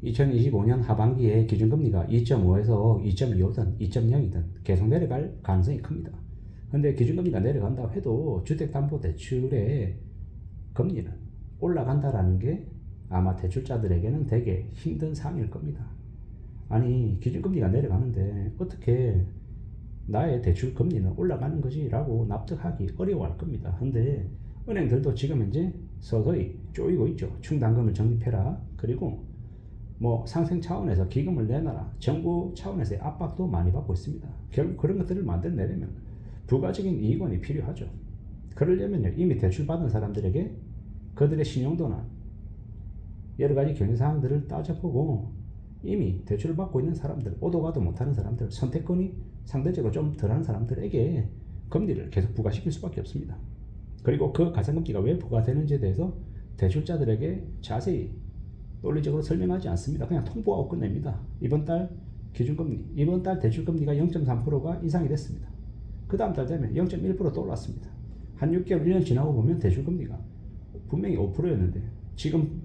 2025년 하반기에 기준금리가 2.5에서 2.25든 2.0이든 계속 내려갈 가능성이 큽니다. 근데 기준금리가 내려간다 해도 주택담보대출의 금리는 올라간다라는 게 아마 대출자들에게는 되게 힘든 상황일 겁니다. 아니, 기준금리가 내려가는데 어떻게 나의 대출 금리는 올라가는 거지? 라고 납득하기 어려워할 겁니다. 근데 은행들도 지금 현재 서서히 쪼이고 있죠. 충당금을 적립해라. 그리고 뭐 상생 차원에서 기금을 내놔라. 정부 차원에서의 압박도 많이 받고 있습니다. 결국 그런 것들을 만들어내려면 부가적인 이익원이 필요하죠. 그러려면요, 이미 대출 받은 사람들에게 그들의 신용도나 여러 가지 경제 사항들을 따져보고 이미 대출을 받고 있는 사람들, 오도 가도 못하는 사람들, 선택권이 상대적으로 좀 덜한 사람들에게 금리를 계속 부과시킬 수밖에 없습니다. 그리고 그 가산금리가 왜 부과되는지에 대해서 대출자들에게 자세히 논리적으로 설명하지 않습니다. 그냥 통보하고 끝냅니다. 이번 달 기준금리, 이번 달 대출금리가 0.3%가 인상이 됐습니다. 그 다음 달 되면 0.1%또 올랐습니다. 한 6개월, 1년 지나고 보면 대출금리가 분명히 5%였는데 지금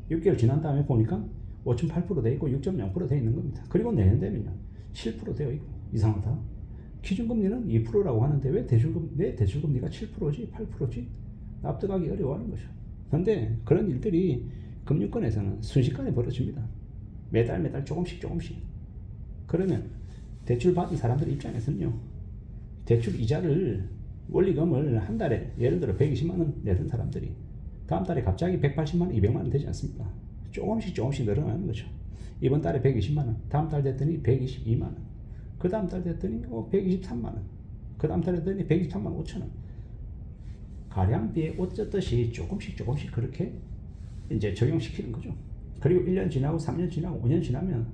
6개월 지난 다음에 보니까 5.8% 돼 있고 6.0% 돼 있는 겁니다. 그리고 내년 되면요 7% 되어 있고 이상하다. 기준금리는 2%라고 하는데 왜 내 대출금리가 7%지 8%지 납득하기 어려워하는 거죠. 그런데 그런 일들이 금융권에서는 순식간에 벌어집니다. 매달 조금씩. 그러면 대출 받은 사람들 입장에서는요, 대출 이자를 원리금을 한 달에 예를 들어 120만 원 내던 사람들이 다음 달에 갑자기 180만 원, 200만 원 되지 않습니까? 조금씩 늘어나는 거죠. 이번 달에 120만 원, 다음 달 됐더니 122만 원, 그 다음 달 됐더니 123만 원, 그 다음 달 됐더니 123만 5천 원. 가량비에 옷 젖듯이 조금씩 그렇게 이제 적용시키는 거죠. 그리고 1년 지나고 3년 지나고 5년 지나면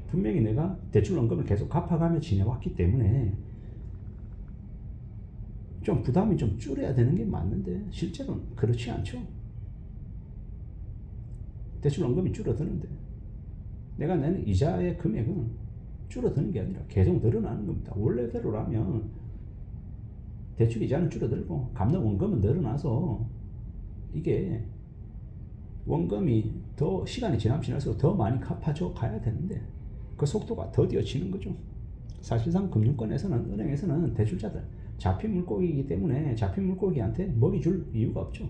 분명히 내가 대출 원금을 계속 갚아가며 지내왔기 때문에 좀 부담이 좀 줄여야 되는 게 맞는데 실제로는 그렇지 않죠. 대출 원금이 줄어드는데 내가 내는 이자의 금액은 줄어드는 게 아니라 계속 늘어나는 겁니다. 원래대로라면 대출 이자는 줄어들고 갚는 원금은 늘어나서 이게 원금이 더 시간이 지날수록 더 많이 갚아줘 가야 되는데 그 속도가 더디어지는 거죠. 사실상 금융권에서는, 은행에서는 대출자들 잡힌 물고기이기 때문에 잡힌 물고기한테 먹이 줄 이유가 없죠.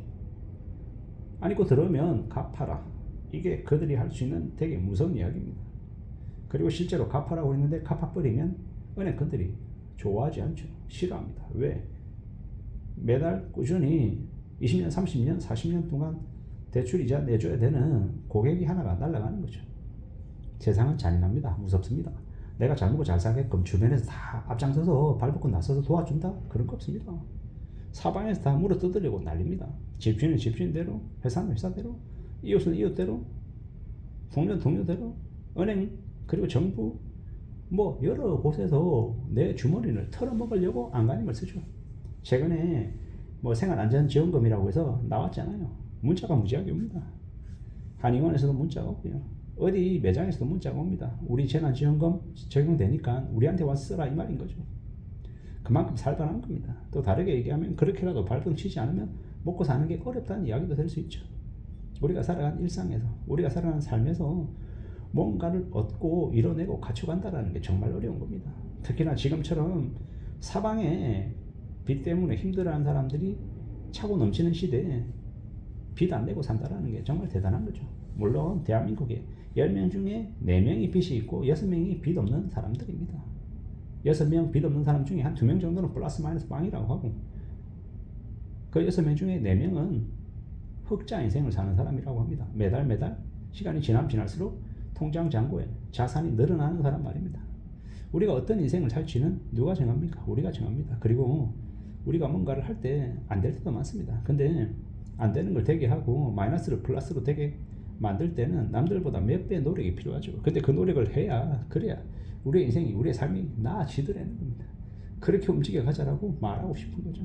안고 들어오면 갚아라. 이게 그들이 할 수 있는 되게 무서운 이야기입니다. 그리고 실제로 갚아라고 했는데 갚아버리면 은행권들이 좋아하지 않죠. 싫어합니다. 왜? 매달 꾸준히 20년, 30년, 40년 동안 대출 이자 내줘야 되는 고객이 하나가 날아가는 거죠. 세상은 잔인합니다. 무섭습니다. 내가 잘 먹고 잘 살게끔 주변에서 다 앞장서서 발벗고 나서서 도와준다? 그런 거 없습니다. 사방에서 다 물어 뜯으려고 난립니다. 집주인은 집주인대로, 회사는 회사대로, 이웃은 이웃대로, 동료는 동료대로, 은행 그리고 정부 뭐 여러 곳에서 내 주머니를 털어먹으려고 안간힘을 쓰죠. 최근에 뭐 생활안전지원금이라고 해서 나왔잖아요. 문자가 무지하게 옵니다. 한의원에서도 문자가 오고요. 어디 매장에서도 문자가 옵니다. 우리 재난지원금 적용되니까 우리한테 와서 쓰라 이 말인 거죠. 그만큼 살벌한 겁니다. 또 다르게 얘기하면 그렇게라도 발등 치지 않으면 먹고 사는 게 어렵다는 이야기도 될 수 있죠. 우리가 살아가는 일상에서, 우리가 살아가는 삶에서 뭔가를 얻고 이뤄내고 갖춰간다는 게 정말 어려운 겁니다. 특히나 지금처럼 사방에 빚 때문에 힘들어하는 사람들이 차고 넘치는 시대에 빚 안 내고 산다는 게 정말 대단한 거죠. 물론 대한민국에 10명 중에 4명이 빚이 있고 6명이 빚 없는 사람들입니다. 6명 빚 없는 사람 중에 한 2명 정도는 플러스 마이너스 빵이라고 하고 그 6명 중에 4명은 흑자 인생을 사는 사람이라고 합니다. 매달 시간이 지날수록 통장 잔고에 자산이 늘어나는 사람 말입니다. 우리가 어떤 인생을 살지는 누가 정합니까? 우리가 정합니다. 그리고 우리가 뭔가를 할 때 안 될 때도 많습니다. 근데 안 되는 걸 되게 하고 마이너스를 플러스로 되게 만들 때는 남들보다 몇 배 노력이 필요하죠. 근데 그 노력을 그래야 우리의 인생이, 우리의 삶이 나아지더라는 겁니다. 그렇게 움직여 가자라고 말하고 싶은 거죠.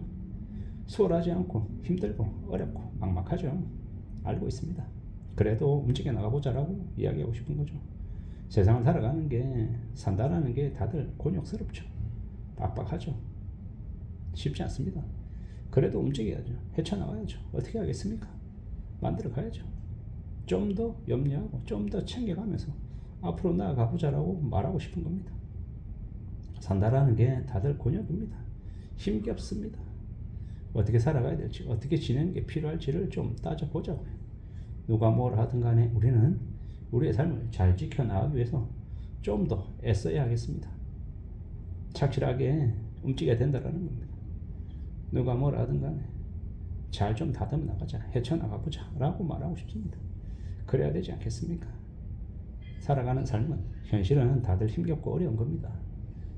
수월하지 않고 힘들고 어렵고 막막하죠. 알고 있습니다. 그래도 움직여 나가보자라고 이야기하고 싶은 거죠. 세상을 살아가는 게, 산다라는 게 다들 곤욕스럽죠. 빡빡하죠. 쉽지 않습니다. 그래도 움직여야죠. 헤쳐나가야죠. 어떻게 하겠습니까? 만들어 가야죠. 좀 더 염려하고 좀 더 챙겨가면서 앞으로 나아가 보자라고 말하고 싶은 겁니다. 산다라는 게 다들 곤욕입니다. 힘겹습니다. 어떻게 살아가야 될지, 어떻게 지내는 게 필요할지를 좀 따져보자고요. 누가 뭘 하든 간에 우리는 우리의 삶을 잘 지켜나가기 위해서 좀 더 애써야 하겠습니다. 착실하게 움직여야 된다는 겁니다. 누가 뭘 하든 간에 잘 좀 다듬어 나가자, 헤쳐나가 보자 라고 말하고 싶습니다. 그래야 되지 않겠습니까? 살아가는 삶은 현실은 다들 힘겹고 어려운 겁니다.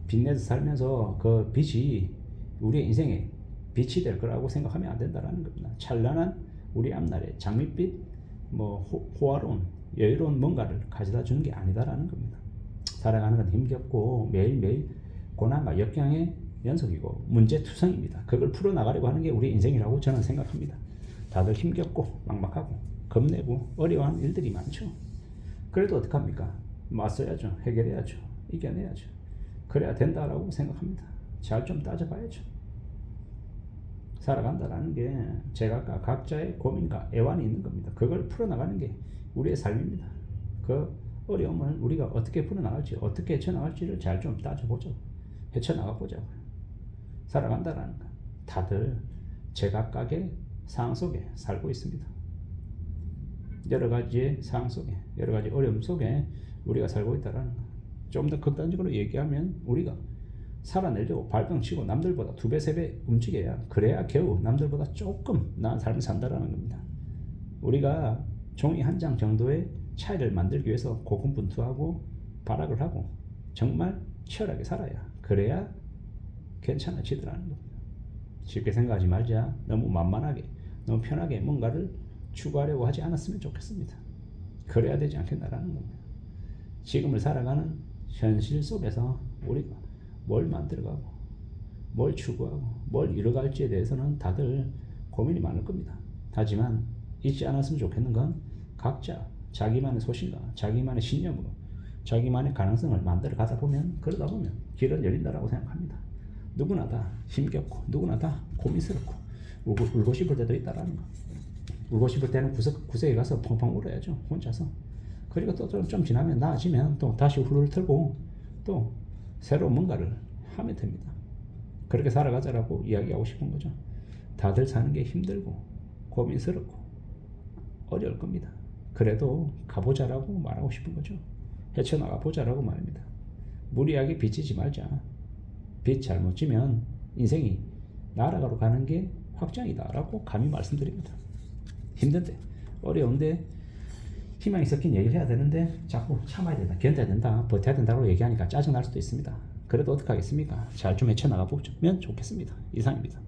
빚내서 살면서 그 빚이 우리의 인생에 빛이 될 거라고 생각하면 안 된다는 겁니다. 찬란한 우리 앞날에 장밋빛 호화로운 여유로운 뭔가를 가져다 주는 게 아니다라는 겁니다. 살아가는 건 힘겹고 매일매일 고난과 역경의 연속이고 문제투성입니다. 그걸 풀어나가려고 하는 게 우리 인생이라고 저는 생각합니다. 다들 힘겹고 막막하고 겁내고 어려워하는 일들이 많죠. 그래도 어떡합니까? 맞서야죠. 해결해야죠. 이겨내야죠. 그래야 된다라고 생각합니다. 잘 좀 따져봐야죠. 살아간다라는 게 제각각 각자의 고민과 애환이 있는 겁니다. 그걸 풀어나가는 게 우리의 삶입니다. 그 어려움을 우리가 어떻게 풀어나갈지, 어떻게 헤쳐나갈지를 잘 좀 따져보죠. 헤쳐나가보자고요. 살아간다라는 거. 다들 제각각의 상황 속에 살고 있습니다. 여러 가지의 상황 속에, 여러 가지 어려움 속에 우리가 살고 있다는 거. 좀 더 극단적으로 얘기하면 우리가 살아내려고 발병치고 남들보다 2배, 3배 움직여야 그래야 겨우 남들보다 조금 나은 삶을 산다라는 겁니다. 우리가 종이 한 장 정도의 차이를 만들기 위해서 고군분투하고 발악을 하고 정말 치열하게 살아야 그래야 괜찮아지더라는 겁니다. 쉽게 생각하지 말자. 너무 만만하게 너무 편하게 뭔가를 추구하려고 하지 않았으면 좋겠습니다. 그래야 되지 않겠나라는 겁니다. 지금을 살아가는 현실 속에서 우리가 뭘 만들어가고 뭘 추구하고 뭘 이뤄갈지에 대해서는 다들 고민이 많을 겁니다. 하지만 잊지 않았으면 좋겠는 건 각자 자기만의 소신과 자기만의 신념으로 자기만의 가능성을 만들어 가다 보면 그러다 보면 길은 열린다라고 생각합니다. 누구나 다 힘겹고 누구나 다 고민스럽고 울고 싶을 때도 있다라는 거. 울고 싶을 때는 구석에 가서 펑펑 울어야죠. 혼자서. 그리고 또 좀 지나면 나아지면 또 다시 훌훌 털고 또 새로운 뭔가를 하면 됩니다. 그렇게 살아가자라고 이야기하고 싶은 거죠. 다들 사는 게 힘들고 고민스럽고 어려울 겁니다. 그래도 가보자라고 말하고 싶은 거죠. 헤쳐나가 보자라고 말입니다. 무리하게 빚지지 말자. 빚 잘못 지면 인생이 날아가러 가는 게 확정이다라고 감히 말씀드립니다. 힘든데 어려운데 희망이 섞인 얘기를 해야 되는데 자꾸 참아야 된다, 견뎌야 된다, 버텨야 된다고 얘기하니까 짜증날 수도 있습니다. 그래도 어떡하겠습니까? 잘 좀 헤쳐나가 보면 좋겠습니다. 이상입니다.